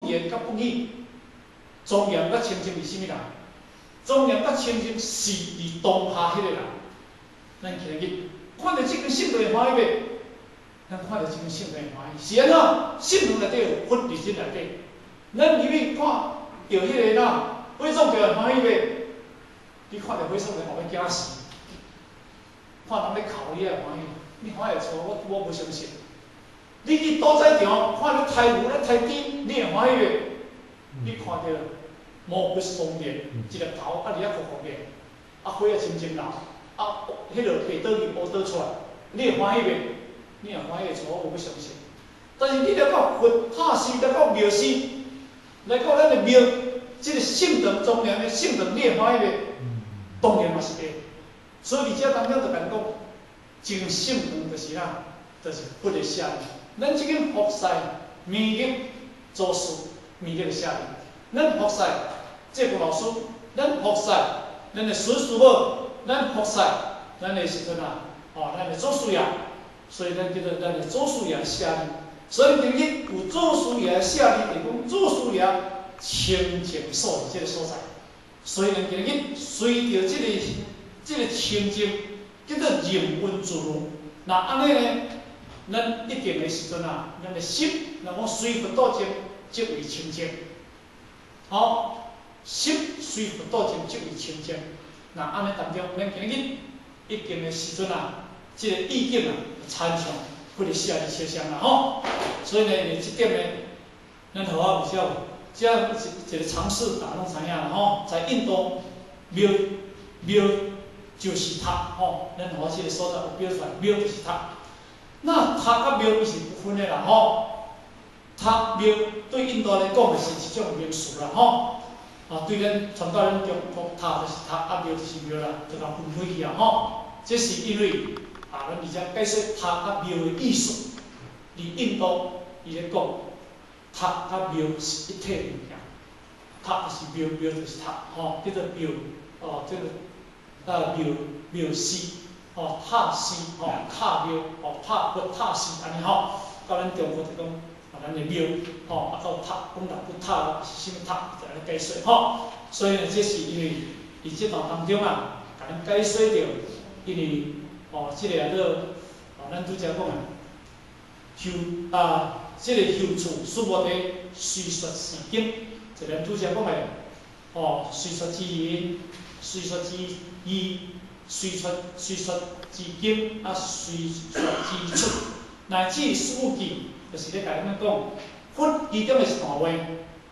严甲不义，庄严甲清净是啥物人？庄严甲清净是伫当下迄个人。咱今日看到即根圣道会欢喜袂？咱看到即根圣道会欢喜，是安怎？圣道内底有佛伫即内底，咱入去看到迄个呐，火种就会欢喜袂？你看到火种人后要惊死，看人咧哭你也欢喜，你欢喜错，我无相信。你去屠宰场看到杀牛咧杀猪，你会欢喜袂？你看到毛骨悚然，一粒头啊，你啊糊糊个，啊火啊清清流，啊迄落白倒去乌倒出来，你会欢喜袂？你若欢喜错，我无要相信。但是你来到佛塔寺，来到庙寺，来到咱的庙，即个圣堂庄严的圣堂，你会欢喜袂？当然嘛是会。所以伫遮当中就甲你讲，真圣堂就是啥，就是佛的写字。咱即间佛寺弥勒祖师，弥勒的写字。咱佛寺这个老师，咱佛寺，咱的孙师母，咱佛寺，咱的时阵啊，咱的祖师爷，所以咱叫做咱的祖师爷写字。所以今日有祖师爷写字，就讲祖师爷清净所在这个所在。所以咱今日随着这个清净，叫做人文自如。那安尼呢，咱一定的时阵啊，咱的心，若讲随佛道经，即为清净。心随佛道经，即为清净。那安尼当中，咱今日一定的时阵啊，这个意境啊，参详或者写字切相啦所以呢，即点呢，咱好啊，有少这一个尝试打拢知影啦在印度庙就是塔咱好这个所在有标出来，庙就是塔。那塔甲庙伊是不分的啦塔庙对印度来讲就是一种名词啦对咱传到咱中国，塔就是塔，庙就是庙啦，就甲分开去啊这是因为咱而且解说塔甲庙的意思，伫印度伊咧讲塔甲庙是一体的物件，塔就是庙，庙就是塔叫做庙这个庙寺塔寺塔庙塔佛塔寺安尼到咱中国就讲咱的庙到塔，讲到佛塔是啥物塔，就安尼解说所以呢，这是因为伫这段当中啊，甲咱解说着，因为这个做咱拄则讲这个后处苏摩地叙说是经，就咱拄则讲的叙说之言、叙说之义、叙说之经叙说之出，乃至事记，就是咧甲咱讲，佛其中的一段话，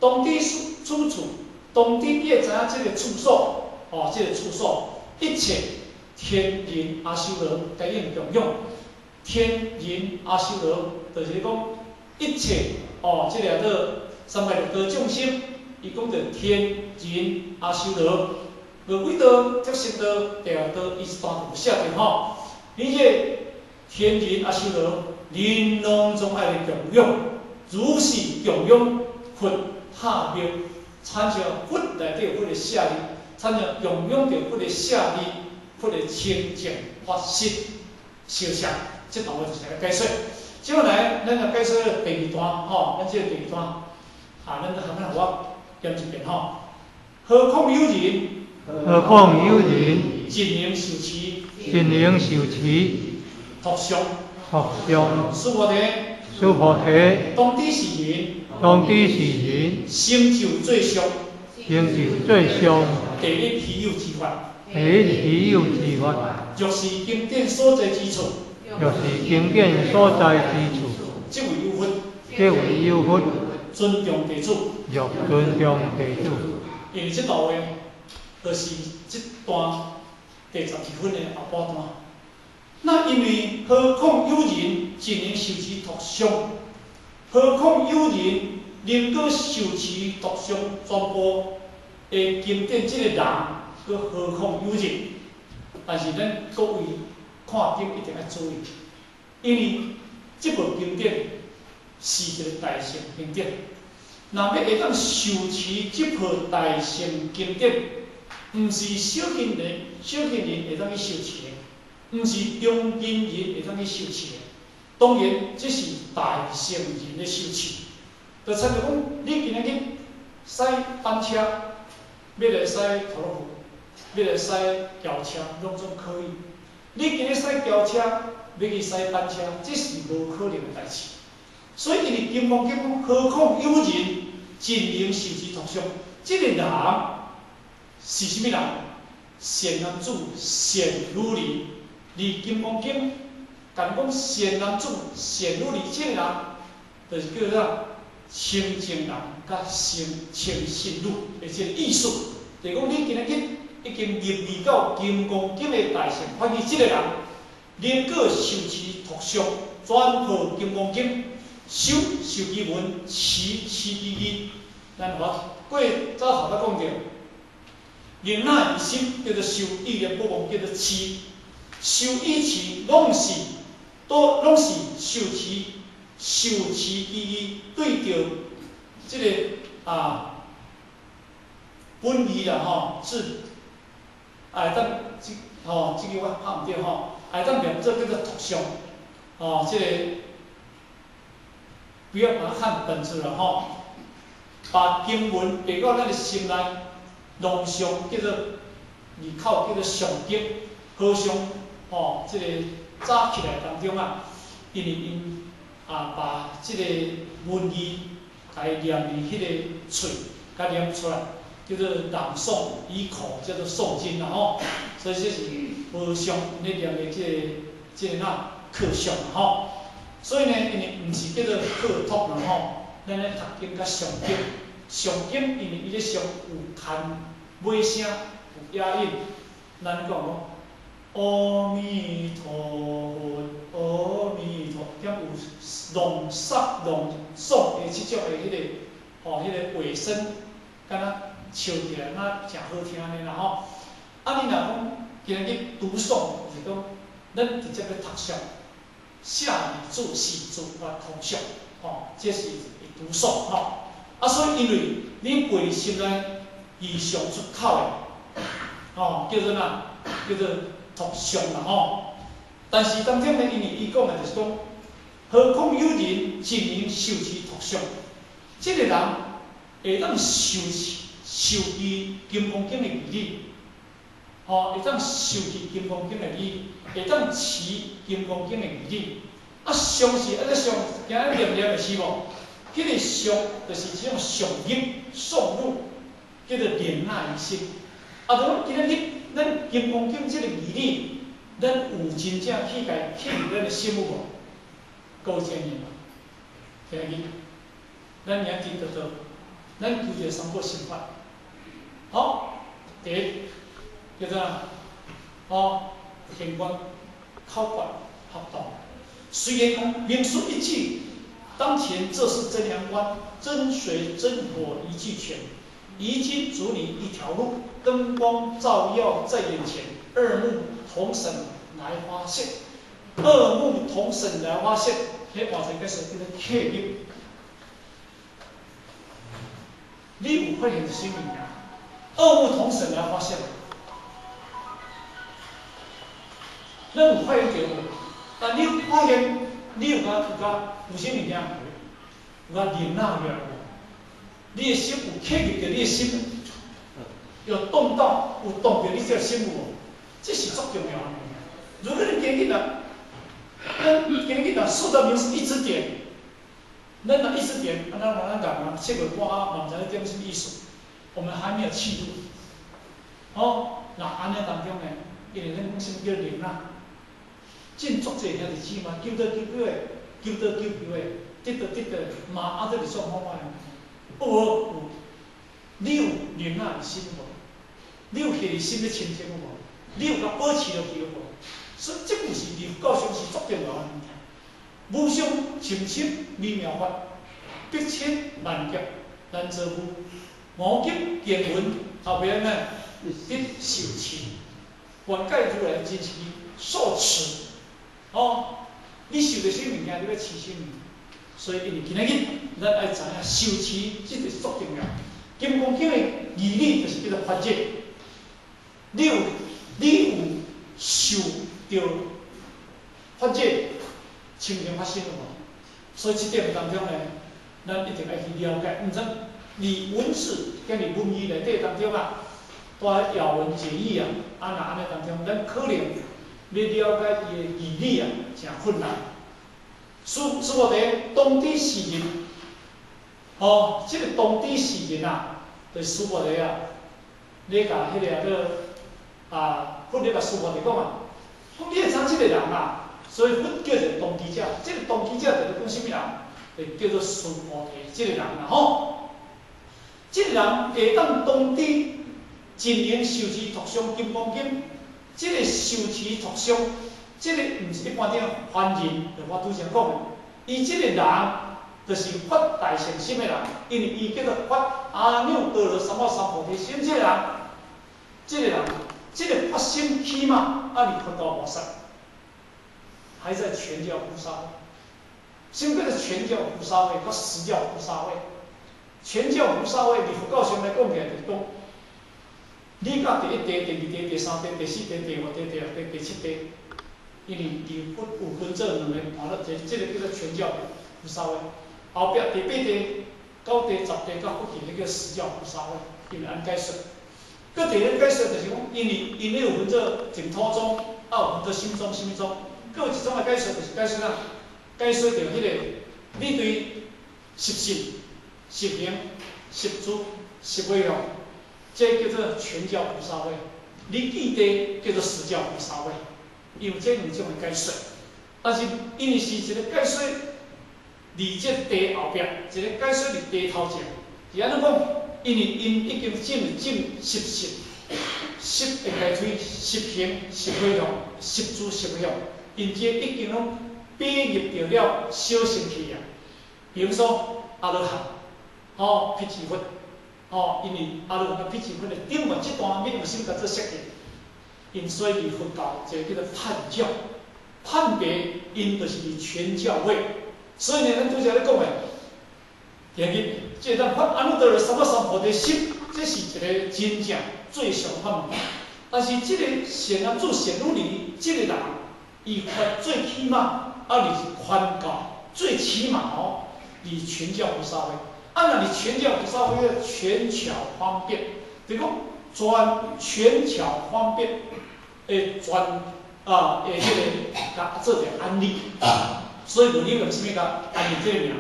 当知出处，当知你会知影这个处所，这个处所，一切天人阿修罗皆应供养。天人阿修罗，就是讲一切这个360种生，伊讲着天人阿修罗，无几道、特色道、地道，伊是单独写着而且天人阿修罗，人拢总爱来供养，如是供养佛塔庙，参照佛内底有佛的写字，参照供养着佛的写字，佛的清净法实相像。这段话就是来解说。接下来，咱来解说第二段咱这个第二段咱就含咱我念一遍何况有人，何况有人，真能受持，真能受持，托上，苏菩提，当知是人，成就最上，第一稀有之法，若是经典所在之处。即为有佛，尊重地主。因为这段话，就是这段第12分的后半段。那因为何况有人真能受持托上，何况有人能够受持托上全部的经典，这个人，佮何况有人？但是咱各位看经一定要注意，因为这部经典是一个大乘经典。若要会当受持这部大乘经典，毋是小群人会当去受持的，毋是中间人会当去受持的。当然，这是大乘人的受持。就参照讲，你今日去驶班车，要来驶头路湖，要来驶轿车，拢总可以。你今日驶轿车，要去驶班车，这是无可能的代志。所以，因为金刚经何况有人尽能受其托相，这个人是什么人？善男子、善女人。而金刚经讲善男子、善女人，这个人就是叫做清净人甲清信女的这个意思。就是讲，你今日已经入味到金刚经的大乘法义，这个人能够受其托相，转学金刚经。受其文，持其义。咱过早头甲讲着，宁那一心叫做受，意念不忘叫做持。受以持，拢是受其义，对着这个本义啦是当这个我拍唔对当念做叫做托相这个。不要把它看本质了把经文背到咱的心内，弄上叫做二口叫做上经，好上这个早起来当中因为因把这个文字甲伊念伫迄个嘴，甲念出来，叫做朗诵以口，叫做诵经啦所以这是好上你念的这个课上所以呢，因为毋是叫做课托啦咱咧读经甲上经，上经因为伊咧上有牵尾声，有押韵，咱讲阿弥陀佛，阿弥陀，兼有朗诵的即种的迄个尾声，敢若唱起来诚好听的啦你若讲今日读诵，就是讲咱直接咧读诵。下语注释注通晓这是读诵所以因为你背心内以上出口的叫做叫做读诵啦但是当中呢，因为伊讲的就是讲，何况有人尽能受其读诵，这个人会当受其金刚经的义理，会当受其金刚经的义，会当持金刚经的义理。上是上，今日念的是无？迄个上就是这种上音诵入，叫做念那一心。就讲今日咱金刚经这个义理，咱有真正去入咱的心有无？各位建议嘛，今日咱念经得到，咱求一个三宝心法。第一叫做天官考官合同。虽然讲名述一句，当前这是真阳关，真水真火一俱全，已经阻你一条路，灯光照耀在眼前，二目同审来发现，二目同审来发现，迄话就解释叫做客入。你有发现什么物件？二目同审来发现，咱有发现到无？但你发现，你有啥物件？有念那个你的心有刻入着你的心，有动到，有动着你这个心无？这是足重要的。如果你今日受到名是一直点，咱一直点，咱讲7月半网站点什么意思？我们还没有气度。那安尼当中呢，因为咱讲什么叫念那？真足济兄弟姊妹，求得得到，嘛都是双方法有，你有念那的心无？你有下心的清净无？你有甲保持落去无？所以这就是念教上是足重要的物件。无上深深微妙法，必千万劫难遭遇。五经言文后边呢，必受持，愿解如来真实受持。你受着什物件，你要持什物。所以，因为今日咱爱知影受持，这个是足重要。金刚经的义理就是叫做法界。你有受着法界清净发生了无？所以这点当中呢，咱一定要去了解，毋通你文字跟你文语内底当中啊，带咬文解义啊，若安尼当中，咱可能要了解伊的义理啊，诚困难。师傅伫当地诗人，即个当地诗人啊，就是师傅伫啊，你甲迄个佛咧甲师傅伫讲啊，讲你会知即个人啊，所以佛叫做当机者，即个当机者就是讲啥物人？就叫做师傅提即个人啦吼。即个人会当当地真言受持托相金刚经，即个受持托相，即个毋是一般顶凡人，就我拄则讲的，伊即个人就是发大乘心的人，因为伊叫做发阿耨多罗三藐三菩提心，即个人，即个发心起码阿弥陀佛菩萨，还在全教菩萨位，先叫做全教菩萨位，甲实教菩萨位。全教菩萨位，伫佛教上来讲起来就是讲，你甲第一地、第二地、第三地、第四地、第五地、第六地、第七地，因为伫佛有分做两个盘了，即个叫做全教菩萨位。后壁第八地、九地、十地到佛地，迄叫实教菩萨位，因为安解说。佮第二解说就是讲，因为因有分做净土宗，有分做心宗、什么宗，佮有一种的解说就是解说啊，解说着迄个你对实性。实行、实主、实为用，这叫做全教菩萨位。你记地叫做实教菩萨位，有这两种的解说。但是因为是一个解说，伫这地后壁，一个解说伫地头前。是安怎讲？因为因已经进实性，实会解开实行、实为用、实主、实为用，因这已经拢编入到了小乘去啊。比如说阿罗汉。辟支佛，因为阿罗汉辟支佛的顶面这段面有啥物甲做设计？因所以佛教就叫做判教，判别因就是伫全教位。所以呢，咱拄则咧讲的，第日即个咱发阿耨多罗三藐三菩提心，这是一个真正最上法门。但是这个显然做显如理，这个人伊发最起码，你是宽教最起码伫全教菩萨位。若你全教菩萨位个全巧方便，就讲全巧方便诶迄个甲做者安利，所以论语为虾米甲安利这个名？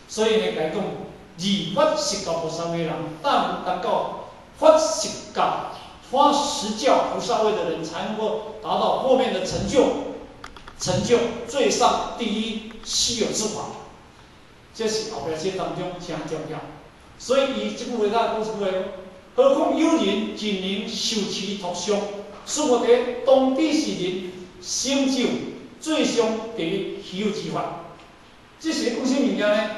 所以呢，来讲二法实教菩萨位的人，但能够发实教、发实教菩萨位的人，才能够达到后面的成就最上第一稀有之法。这是后壁这当中真重要，所以伊即句话甲讲什么？何况有人真能受持托相，使我哋当地世人成就最上第一稀有之法。这是讲啥物件呢？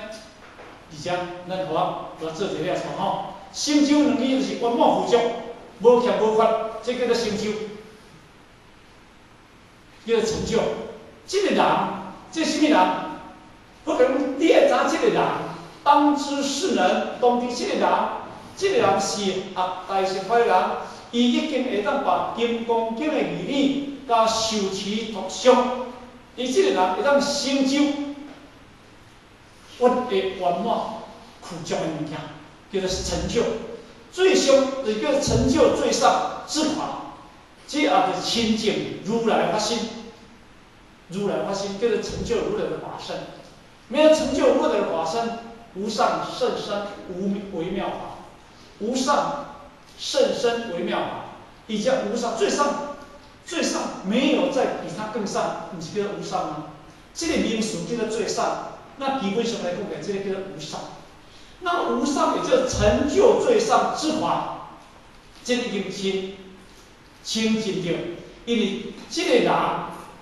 而且咱互我做一个了吼，成就两字就是圆满富足，无欠无缺，这叫做成就，叫做成就。这个人，这什么人？不可能，你会知这个人，当知是人，当知这个人是学大乘法的人，伊已经会当把金刚经的义理甲受持托相，伊这个人会当成就佛的圆满苦足的物件，叫做成就。最上就是叫成就最上之法，这也是亲近如来发心，如来发心叫做成就如来的法身。没有成就如来的法身，无上甚深无微妙法，无上甚深微妙法，以及无上最上没有再比它更上，不是叫做无上吗？这个名词叫做最上，那基本上来讲，这个叫做无上。那无上也就是成就最上之法，这个已经清净掉，因为这个人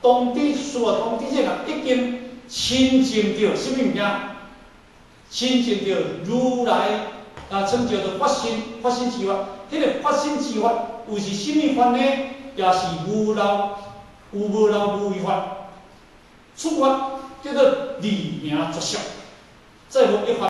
当地这个人已经。亲近着什么物件？亲近着如来称叫做发心之法。迄个发心之法又是什么法呢？也是无漏无为法。此法叫做利名作相，再无一法。